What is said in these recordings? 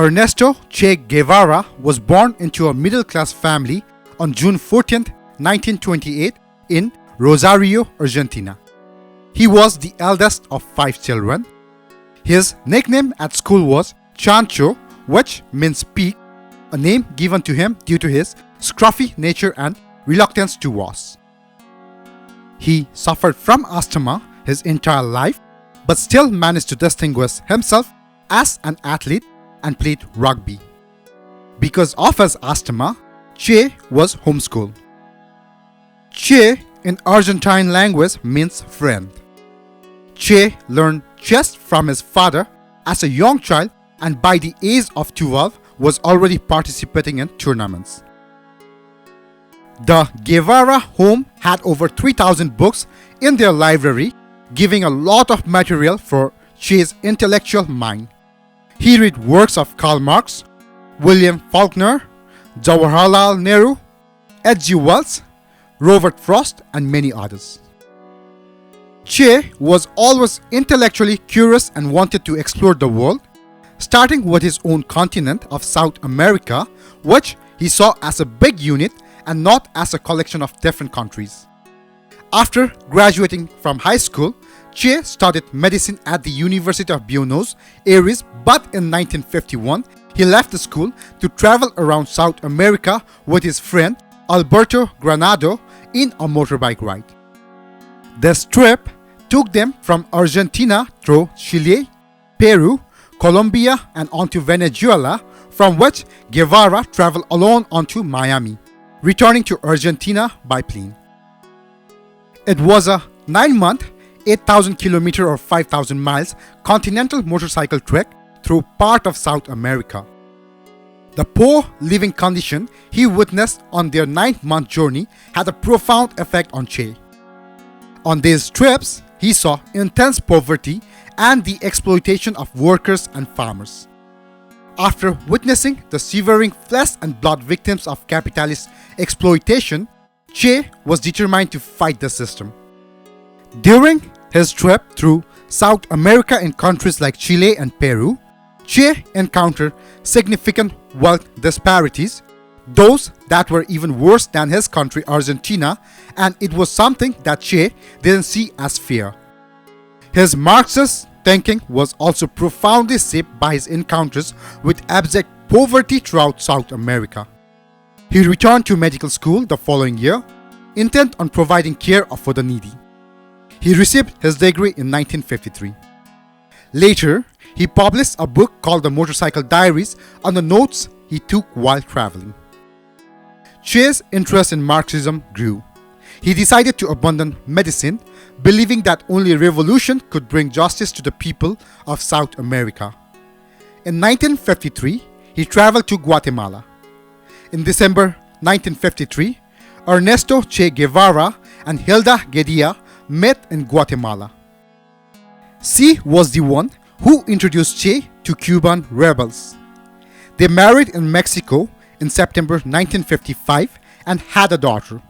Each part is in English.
Ernesto Che Guevara was born into a middle-class family on June 14, 1928 in Rosario, Argentina. He was the eldest of 5 children. His nickname at school was Chancho, which means pig, a name given to him due to his scruffy nature and reluctance to wash. He suffered from asthma his entire life, but still managed to distinguish himself as an athlete and played rugby. Because of his asthma, Che was homeschooled. Che in Argentine language means friend. Che learned chess from his father as a young child, and by the age of 12 was already participating in tournaments. The Guevara home had over 3,000 books in their library, giving a lot of material for Che's intellectual mind. He read works of Karl Marx, William Faulkner, Jawaharlal Nehru, H.G. Wells, Robert Frost, and many others. Che was always intellectually curious and wanted to explore the world, starting with his own continent of South America, which he saw as a big unit and not as a collection of different countries. After graduating from high school, Che studied medicine at the University of Buenos Aires, but in 1951, he left the school to travel around South America with his friend Alberto Granado in a motorbike ride. This trip took them from Argentina through Chile, Peru, Colombia, and onto Venezuela, from which Guevara traveled alone onto Miami, returning to Argentina by plane. It was a 9-month, 8,000 km or 5,000 miles continental motorcycle trek through part of South America. The poor living condition he witnessed on their 9-month journey had a profound effect on Che. On these trips, he saw intense poverty and the exploitation of workers and farmers. After witnessing the severing flesh and blood victims of capitalist exploitation, Che was determined to fight the system. During his trip through South America in countries like Chile and Peru, Che encountered significant wealth disparities, those that were even worse than his country Argentina, and it was something that Che didn't see as fair. His Marxist thinking was also profoundly shaped by his encounters with abject poverty throughout South America. He returned to medical school the following year, intent on providing care for the needy. He received his degree in 1953. Later, he published a book called The Motorcycle Diaries on the notes he took while traveling. Che's interest in Marxism grew. He decided to abandon medicine, believing that only revolution could bring justice to the people of South America. In 1953, he traveled to Guatemala. In December 1953, Ernesto Che Guevara and Hilda Guedia met in Guatemala. She was the one who introduced Che to Cuban rebels. They married in Mexico in September 1955 and had a daughter.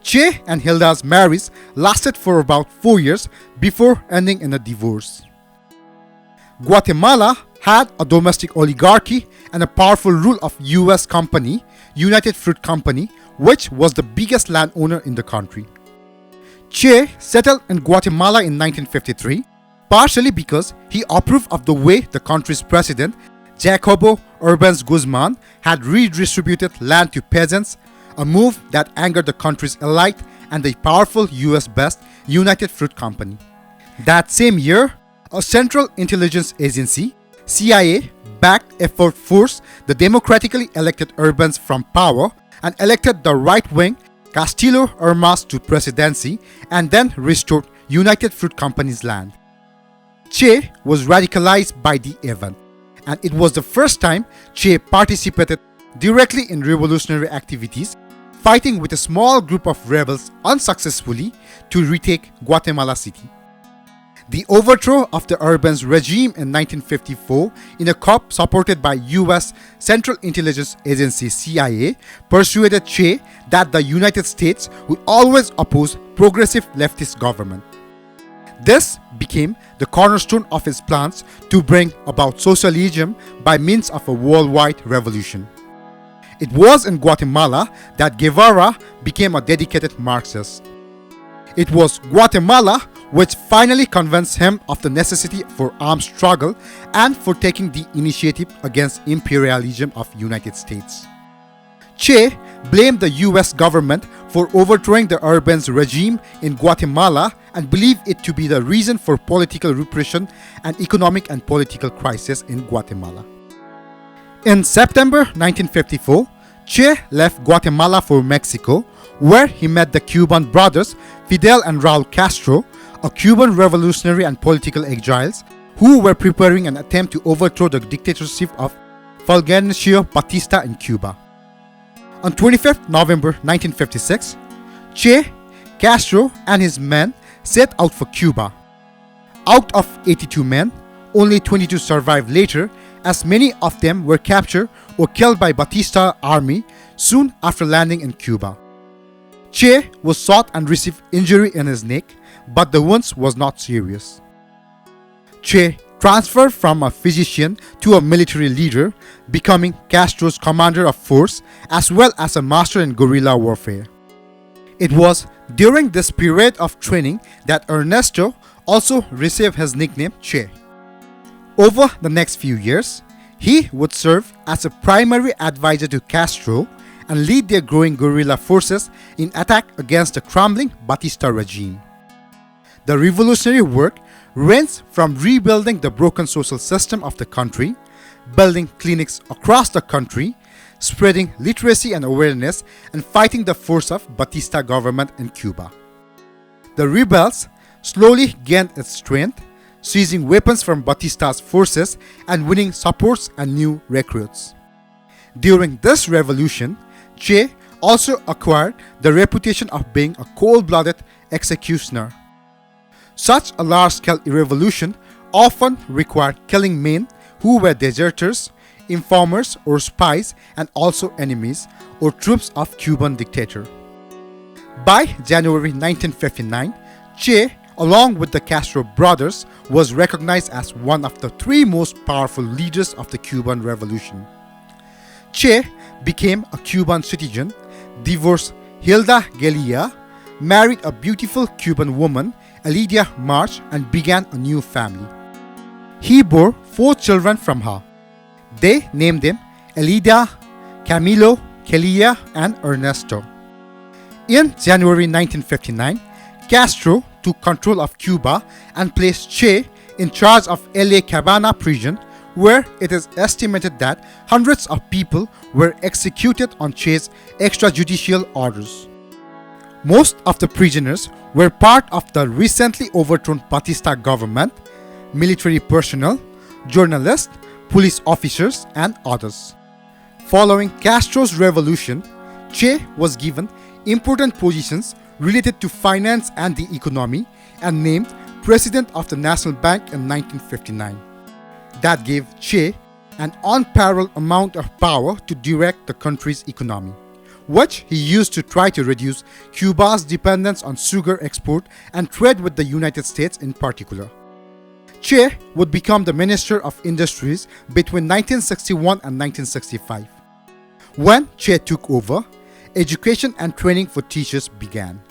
Che and Hilda's marriage lasted for about 4 years before ending in a divorce. Guatemala had a domestic oligarchy and a powerful rule of US company, United Fruit Company, which was the biggest landowner in the country. Che settled in Guatemala in 1953, partially because he approved of the way the country's president, Jacobo Arbenz Guzman, had redistributed land to peasants, a move that angered the country's elite and the powerful US-based United Fruit Company. That same year, a Central Intelligence Agency, CIA-backed effort forced the democratically elected Arbenz from power and elected the right-wing Castillo Armas to presidency, and then restored United Fruit Company's land. Che was radicalized by the event, and it was the first time Che participated directly in revolutionary activities, fighting with a small group of rebels unsuccessfully to retake Guatemala City. The overthrow of the Arbenz regime in 1954 in a coup supported by US Central Intelligence Agency CIA persuaded Che that the United States would always oppose progressive leftist government. This became the cornerstone of his plans to bring about socialism by means of a worldwide revolution. It was in Guatemala that Guevara became a dedicated Marxist. It was Guatemala which finally convinced him of the necessity for armed struggle and for taking the initiative against imperialism of United States. Che blamed the US government for overthrowing the Urban's regime in Guatemala and believed it to be the reason for political repression and economic and political crisis in Guatemala. In September 1954, Che left Guatemala for Mexico, where he met the Cuban brothers Fidel and Raul Castro, a Cuban revolutionary and political exiles who were preparing an attempt to overthrow the dictatorship of Fulgencio Batista in Cuba. On 25 November 1956, Che, Castro and his men set out for Cuba. Out of 82 men, only 22 survived later, as many of them were captured or killed by Batista's army soon after landing in Cuba. Che was shot and received injury in his neck, but the wounds was not serious. Che transferred from a physician to a military leader, becoming Castro's commander of force as well as a master in guerrilla warfare. It was during this period of training that Ernesto also received his nickname Che. Over the next few years, he would serve as a primary advisor to Castro and lead their growing guerrilla forces in attack against the crumbling Batista regime. The revolutionary work ranged from rebuilding the broken social system of the country, building clinics across the country, spreading literacy and awareness, and fighting the force of Batista government in Cuba. The rebels slowly gained its strength, seizing weapons from Batista's forces and winning supports and new recruits. During this revolution, Che also acquired the reputation of being a cold-blooded executioner. Such a large-scale revolution often required killing men who were deserters, informers or spies, and also enemies or troops of Cuban dictator. By January 1959, Che, along with the Castro brothers, was recognized as one of the three most powerful leaders of the Cuban Revolution. Che became a Cuban citizen, divorced Hilda Gelia, married a beautiful Cuban woman, Elidia March, and began a new family. He bore 4 children from her. They named them Elida, Camilo, Kelia, and Ernesto. In January 1959, Castro took control of Cuba and placed Che in charge of La Cabana prison, where it is estimated that hundreds of people were executed on Che's extrajudicial orders. Most of the prisoners were part of the recently overthrown Batista government, military personnel, journalists, police officers, and others. Following Castro's revolution, Che was given important positions related to finance and the economy and named President of the National Bank in 1959. That gave Che an unparalleled amount of power to direct the country's economy, which he used to try to reduce Cuba's dependence on sugar export and trade with the United States in particular. Che would become the Minister of Industries between 1961 and 1965. When Che took over, education and training for teachers began.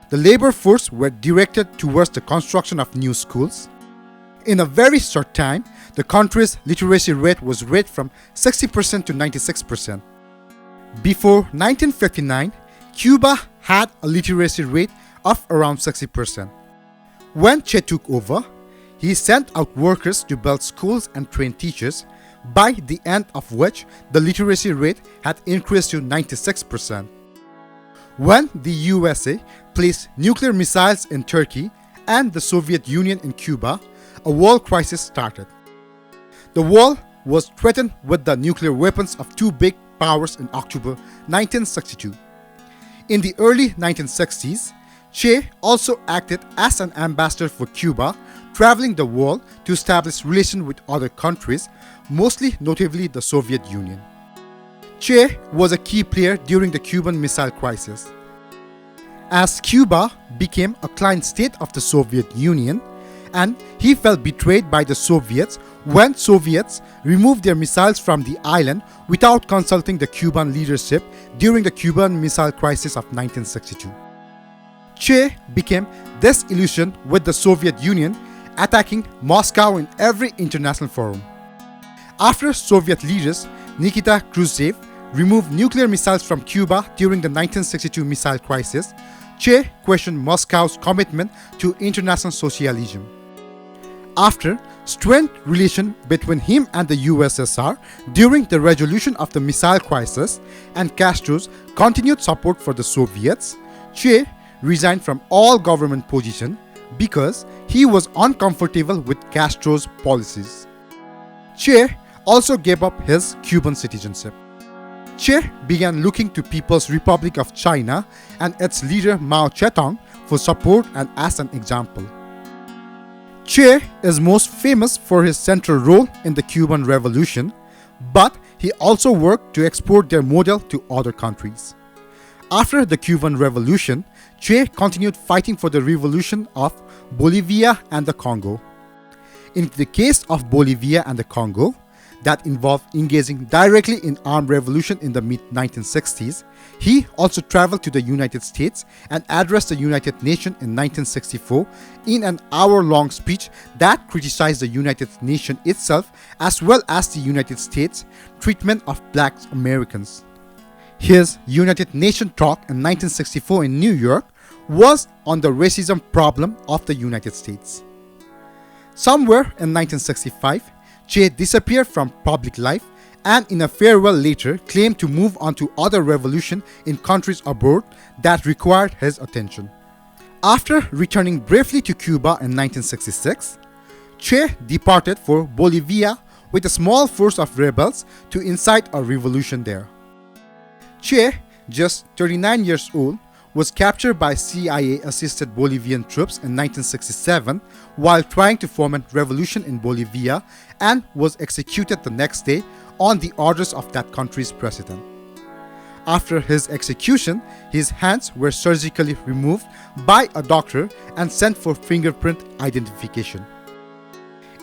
The labor force were directed towards the construction of new schools. In a very short time, the country's literacy rate was raised from 60% to 96%. Before 1959, Cuba had a literacy rate of around 60%. When Che took over, he sent out workers to build schools and train teachers, by the end of which the literacy rate had increased to 96%. When the USA placed nuclear missiles in Turkey and the Soviet Union in Cuba, a world crisis started. The world was threatened with the nuclear weapons of 2 big powers in October 1962. In the early 1960s, Che also acted as an ambassador for Cuba, traveling the world to establish relations with other countries, mostly notably the Soviet Union. Che was a key player during the Cuban Missile Crisis. as Cuba became a client state of the Soviet Union, and he felt betrayed by the Soviets when Soviets removed their missiles from the island without consulting the Cuban leadership during the Cuban Missile Crisis of 1962. Che became disillusioned with the Soviet Union, attacking Moscow in every international forum. After Soviet leaders Nikita Khrushchev removed nuclear missiles from Cuba during the 1962 missile crisis, Che questioned Moscow's commitment to international socialism. After strained relations between him and the USSR during the resolution of the missile crisis and Castro's continued support for the Soviets, Che resigned from all government positions because he was uncomfortable with Castro's policies. Che also gave up his Cuban citizenship. Che began looking to People's Republic of China and its leader Mao Zedong for support and as an example. Che is most famous for his central role in the Cuban Revolution, but he also worked to export their model to other countries. After the Cuban Revolution, Che continued fighting for the revolution of Bolivia and the Congo. In the case of Bolivia and the Congo, that involved engaging directly in armed revolution in the mid-1960s, he also traveled to the United States and addressed the United Nations in 1964 in an hour-long speech that criticized the United Nations itself as well as the United States' treatment of Black Americans. His United Nations talk in 1964 in New York was on the racism problem of the United States. Somewhere in 1965, Che disappeared from public life and in a farewell letter claimed to move on to other revolutions in countries abroad that required his attention. After returning briefly to Cuba in 1966, Che departed for Bolivia with a small force of rebels to incite a revolution there. Che, just 39 years old, was captured by CIA-assisted Bolivian troops in 1967 while trying to foment revolution in Bolivia and was executed the next day on the orders of that country's president. After his execution, his hands were surgically removed by a doctor and sent for fingerprint identification.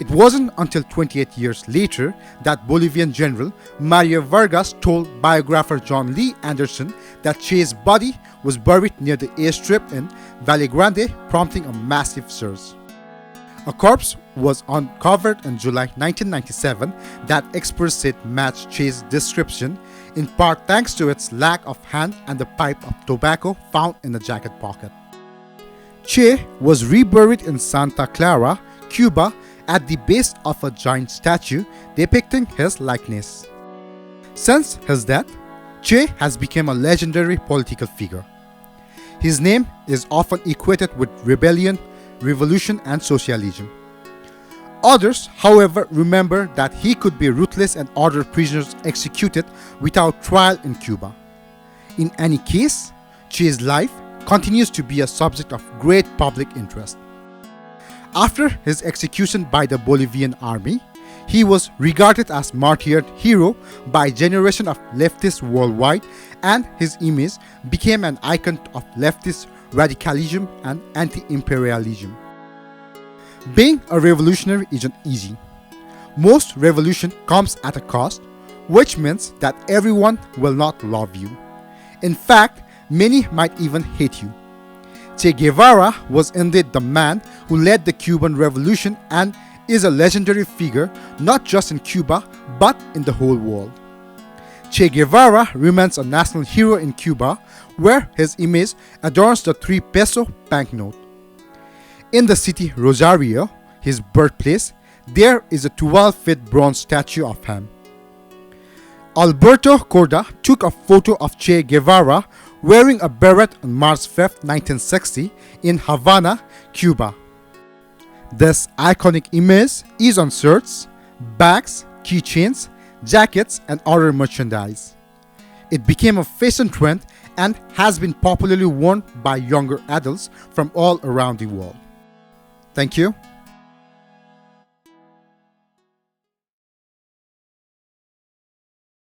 It wasn't until 28 years later that Bolivian General Mario Vargas told biographer John Lee Anderson that Che's body was buried near the airstrip in Valle Grande, prompting a massive surge. A corpse was uncovered in July 1997 that experts said matched Che's description, in part thanks to its lack of hand and the pipe of tobacco found in the jacket pocket. Che was reburied in Santa Clara, Cuba, at the base of a giant statue depicting his likeness. Since his death, Che has become a legendary political figure. His name is often equated with rebellion, revolution, and socialism. Others, however, remember that he could be ruthless and order prisoners executed without trial in Cuba. In any case, Che's life continues to be a subject of great public interest. After his execution by the Bolivian army, he was regarded as martyred hero by a generation of leftists worldwide, and his image became an icon of leftist radicalism and anti-imperialism. Being a revolutionary isn't easy. Most revolution comes at a cost, which means that everyone will not love you. In fact, many might even hate you. Che Guevara was indeed the man who led the Cuban Revolution and is a legendary figure not just in Cuba but in the whole world. Che Guevara remains a national hero in Cuba, where his image adorns the 3-peso banknote. In the city Rosario, his birthplace, there is a 12-feet bronze statue of him. Alberto Corda took a photo of Che Guevara wearing a beret on March 5, 1960 in Havana, Cuba. This iconic image is on shirts, bags, keychains, jackets, and other merchandise. It became a fashion trend and has been popularly worn by younger adults from all around the world. Thank you.